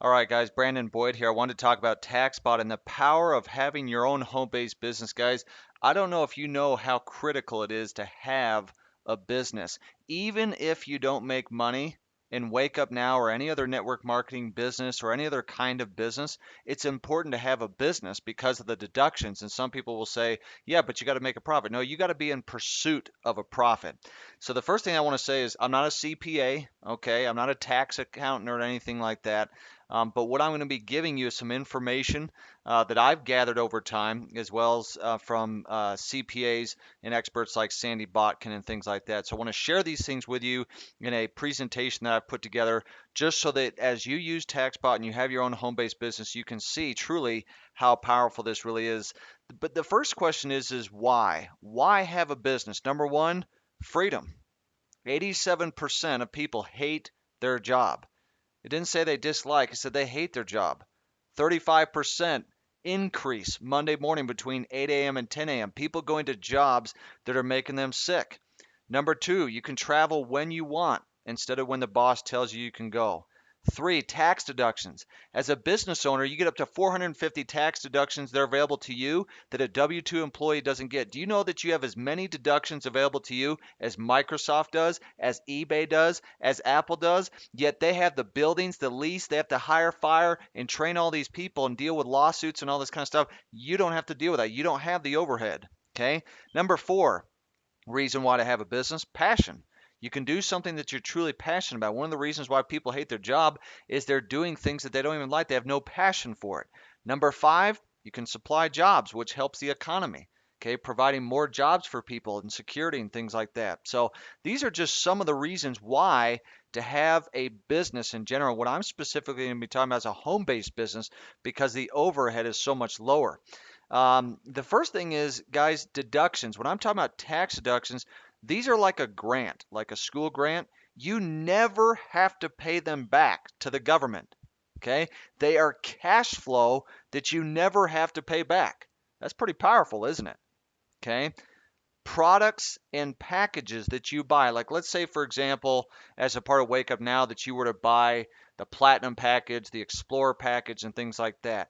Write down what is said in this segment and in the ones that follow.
All right, guys, Brandon Boyd here. I wanted to talk about Taxbot and the power of having your own home-based business, guys. I don't know if you know how critical it is to have a business. Even if you don't make money in Wake Up Now or any other network marketing business or any other kind of business, it's important to have a business because of the deductions. And some people will say, yeah, but you got to make a profit. No, you got to be in pursuit of a profit. So the first thing I want to say is I'm not a CPA, okay? I'm not a tax accountant or anything like that. But what I'm going to be giving you is some information that I've gathered over time, as well as from CPAs and experts like Sandy Botkin and things like that. So I want to share these things with you in a presentation that I've put together, just so that as you use TaxBot and you have your own home-based business, you can see truly how powerful this really is. But the first question is why? Why have a business? Number one, freedom. 87% of people hate their job. It didn't say they dislike, it said they hate their job. 35% increase Monday morning between 8 a.m. and 10 a.m. People going to jobs that are making them sick. Number two, you can travel when you want instead of when the boss tells you you can go. Three, tax deductions. As a business owner, you get up to 450 tax deductions that are available to you that a W 2 employee doesn't get. Do you know that you have as many deductions available to you as Microsoft does, as eBay does, as Apple does? Yet they have the buildings, the lease, they have to hire, fire, and train all these people and deal with lawsuits and all this kind of stuff. You don't have to deal with that. You don't have the overhead. Okay. Number four, reason why to have a business, passion. You can do something that you're truly passionate about. One of the reasons why people hate their job is they're doing things that they don't even like. They have no passion for it. Number five, you can supply jobs, which helps the economy. Okay, providing more jobs for people and security and things like that. So these are just some of the reasons why to have a business in general. What I'm specifically going to be talking about is a home-based business because the overhead is so much lower. The first thing is, guys, deductions. When I'm talking about tax deductions, these are like a grant, like a school grant. You never have to pay them back to the government. Okay? They are cash flow that you never have to pay back. That's pretty powerful, isn't it? Okay? Products and packages that you buy. Like, let's say, for example, as a part of Wake Up Now, that you were to buy the Platinum package, the Explorer package, and things like that.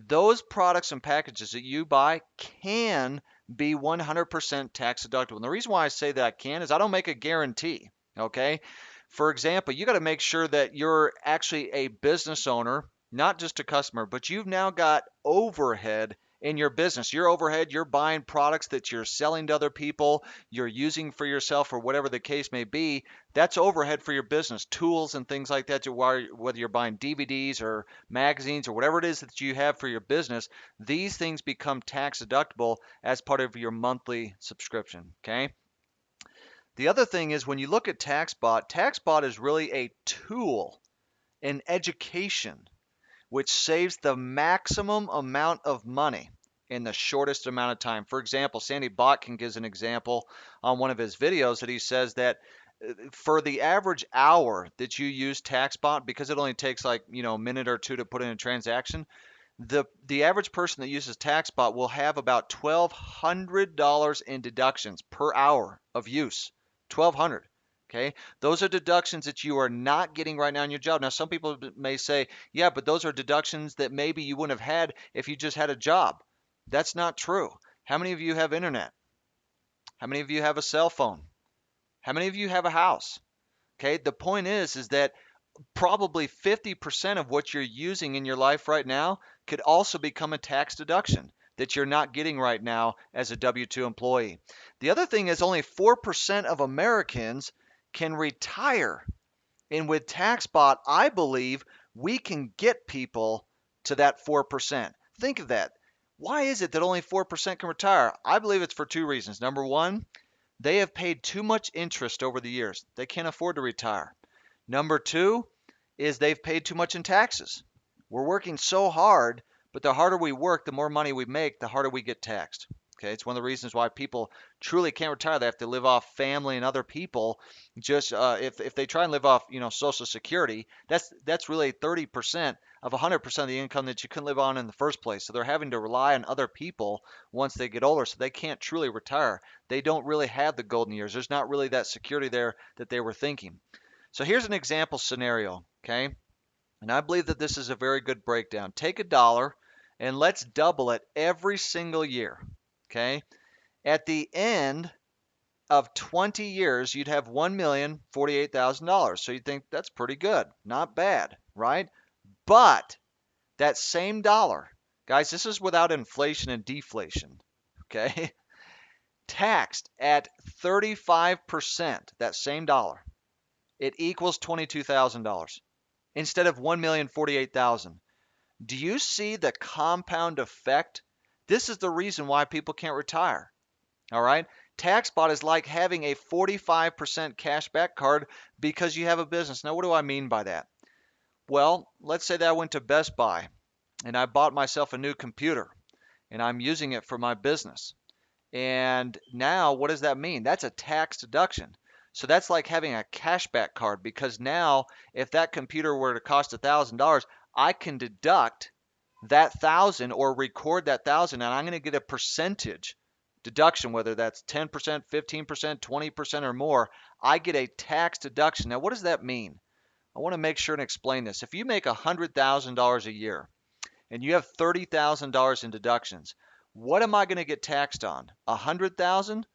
Those products and packages that you buy can be 100% tax deductible. And the reason why I say that I can is I don't make a guarantee. Okay. For example, you got to make sure that you're actually a business owner, not just a customer, but you've now got overhead in your business. Your overhead, you're buying products that you're selling to other people, you're using for yourself, or whatever the case may be. That's overhead for your business, tools and things like that, to whether you're buying DVDs or magazines or whatever it is that you have for your business. These things become tax deductible as part of your monthly subscription. Okay. The other thing is when you look at TaxBot, TaxBot is really a tool in education which saves the maximum amount of money in the shortest amount of time. For example, Sandy Botkin gives an example on one of his videos that he says that for the average hour that you use TaxBot, because it only takes like, a minute or two to put in a transaction, the average person that uses TaxBot will have about $1,200 in deductions per hour of use. 1,200. Okay, those are deductions that you are not getting right now in your job. Now, some people may say, yeah, but those are deductions that maybe you wouldn't have had if you just had a job. That's not true. How many of you have internet? How many of you have a cell phone? How many of you have a house? Okay, the point is that probably 50% of what you're using in your life right now could also become a tax deduction that you're not getting right now as a W 2 employee. The other thing is only 4% of Americans can retire. And with TaxBot, I believe we can get people to that 4%. Think of that. Why is it that only 4% can retire? I believe it's for two reasons. Number one, they have paid too much interest over the years. They can't afford to retire. Number two is they've paid too much in taxes. We're working so hard, but the harder we work, the more money we make, the harder we get taxed. Okay, it's one of the reasons why people truly can't retire. They have to live off family and other people. Just if they try and live off Social Security, that's really 30% of 100% of the income that you couldn't live on in the first place. So they're having to rely on other people once they get older, so they can't truly retire. They don't really have the golden years. There's not really that security there that they were thinking. So here's an example scenario, okay? And I believe that this is a very good breakdown. Take a dollar and let's double it every single year. Okay. At the end of 20 years, you'd have $1,048,000. So you think that's pretty good. Not bad, right? But that same dollar, guys, this is without inflation and deflation. Okay. Taxed at 35%, that same dollar, it equals $22,000 instead of 1,048,000. Do you see the compound effect? This is the reason why people can't retire. All right. Taxbot is like having a 45% cashback card because you have a business. Now, what do I mean by that? Well, let's say that I went to Best Buy and I bought myself a new computer and I'm using it for my business. And now, what does that mean? That's a tax deduction. So that's like having a cashback card because now, if that computer were to cost $1,000, I can deduct that thousand or record that thousand, and I'm going to get a percentage deduction, whether that's 10%, 15%, 20%, or more. I get a tax deduction. Now, what does that mean? I want to make sure and explain this. If you make $100,000 a year, and you have $30,000 in deductions, what am I going to get taxed on? 100,000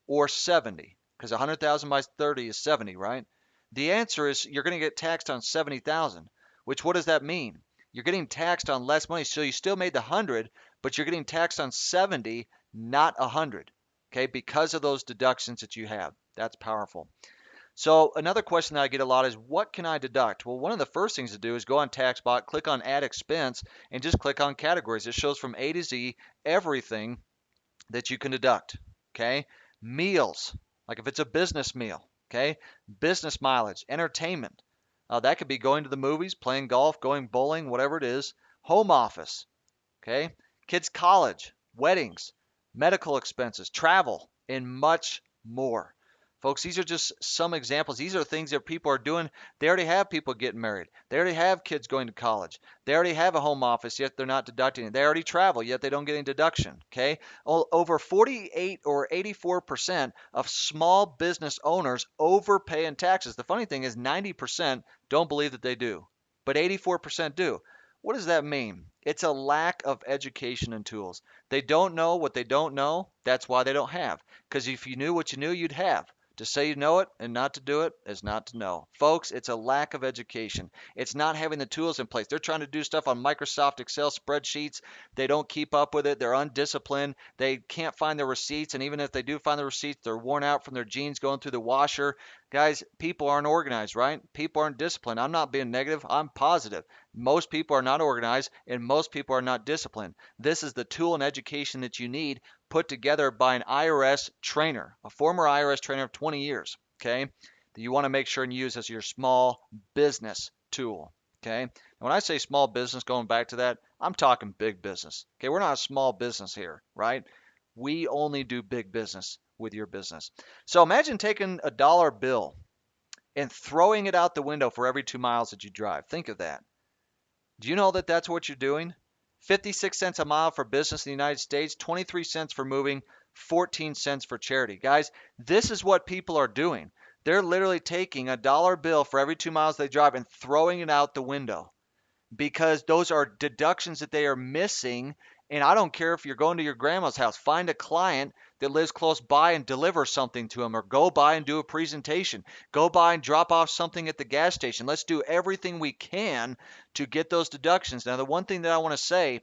or 70? Because 100,000 minus 30 is 70, right? The answer is you're going to get taxed on 70,000, which what does that mean? You're getting taxed on less money. So you still made the 100, but you're getting taxed on 70, not 100. Okay, because of those deductions that you have. That's powerful. So another question that I get a lot is what can I deduct? Well, one of the first things to do is go on Taxbot, click on Add Expense, and just click on Categories. It shows from A to Z everything that you can deduct. Okay, meals, like if it's a business meal. Okay, business mileage, entertainment. That could be going to the movies, playing golf, going bowling, whatever it is. Home office. Okay, kids' college, weddings, medical expenses, travel, and much more. Folks, these are just some examples. These are things that people are doing. They already have people getting married. They already have kids going to college. They already have a home office, yet they're not deducting it. They already travel, yet they don't get any deduction. Okay? Over 48 or 84% of small business owners overpay in taxes. The funny thing is 90% don't believe that they do, but 84% do. What does that mean? It's a lack of education and tools. They don't know what they don't know. That's why they don't have. Because if you knew what you knew, you'd have. To say you know it and not to do it is not to know. Folks, it's a lack of education. It's not having the tools in place. They're trying to do stuff on Microsoft Excel spreadsheets. They don't keep up with it. They're undisciplined. They can't find their receipts. And even if they do find the receipts, they're worn out from their jeans going through the washer. Guys, people aren't organized, right? People aren't disciplined. I'm not being negative. I'm positive. Most people are not organized and most people are not disciplined. This is the tool and education that you need put together by an IRS trainer, a former IRS trainer of 20 years, okay, that you want to make sure and use as your small business tool, okay? And when I say small business, going back to that, I'm talking big business, okay? We're not a small business here, right? We only do big business with your business. So imagine taking a dollar bill and throwing it out the window for every 2 miles that you drive. Think of that. Do you know that that's what you're doing? 56 cents a mile for business in the United States, 23 cents for moving, 14 cents for charity. Guys, this is what people are doing. They're literally taking a dollar bill for every 2 miles they drive and throwing it out the window because those are deductions that they are missing. And I don't care if you're going to your grandma's house, find a client that lives close by and deliver something to them, or go by and do a presentation. Go by and drop off something at the gas station. Let's do everything we can to get those deductions. Now, the one thing that I want to say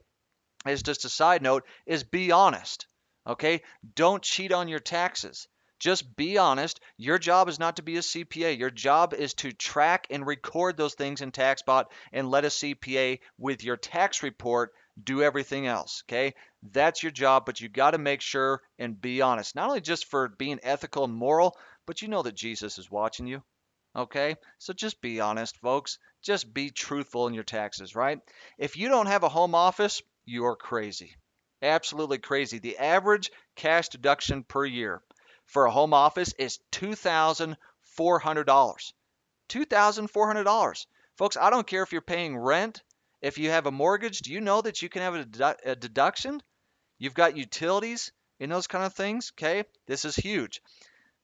is just a side note is be honest. Okay? Don't cheat on your taxes. Just be honest. Your job is not to be a CPA. Your job is to track and record those things in TaxBot and let a CPA with your tax report do everything else. Okay? That's your job, but you got to make sure and be honest. Not only just for being ethical and moral, but you know that Jesus is watching you. Okay? So just be honest, folks. Just be truthful in your taxes, right? If you don't have a home office, you're crazy. Absolutely crazy. The average cash deduction per year for a home office is $2,400. $2,400. Folks, I don't care if you're paying rent, if you have a mortgage, do you know that you can have a deduction? You've got utilities and those kind of things, okay? This is huge.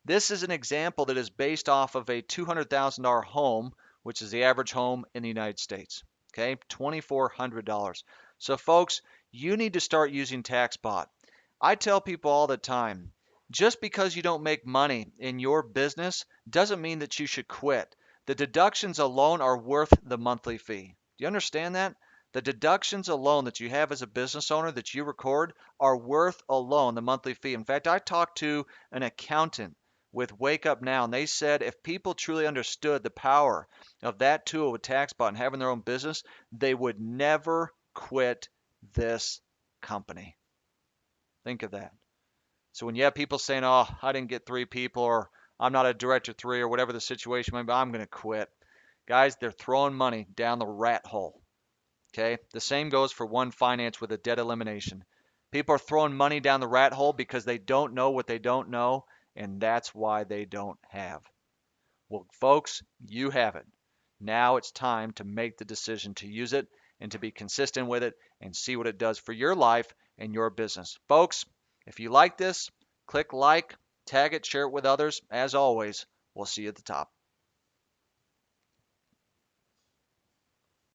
This is an example that is based off of a $200,000 home which is the average home in the United States. Okay, $2,400. So, folks, you need to start using Taxbot. I tell people all the time, just because you don't make money in your business doesn't mean that you should quit. The deductions alone are worth the monthly fee. Do you understand that? The deductions alone that you have as a business owner that you record are worth alone the monthly fee. In fact, I talked to an accountant with Wake Up Now, and they said if people truly understood the power of that tool with TaxBot and having their own business, they would never quit this company. Think of that. So when you have people saying, "Oh, I didn't get three people," or "I'm not a director three," or whatever the situation might be, "I'm going to quit." Guys, they're throwing money down the rat hole. Okay? The same goes for one finance with a debt elimination. People are throwing money down the rat hole because they don't know what they don't know, and that's why they don't have. Well, folks, you have it. Now it's time to make the decision to use it and to be consistent with it and see what it does for your life and your business. Folks, if you like this, click like, tag it, share it with others. As always, we'll see you at the top.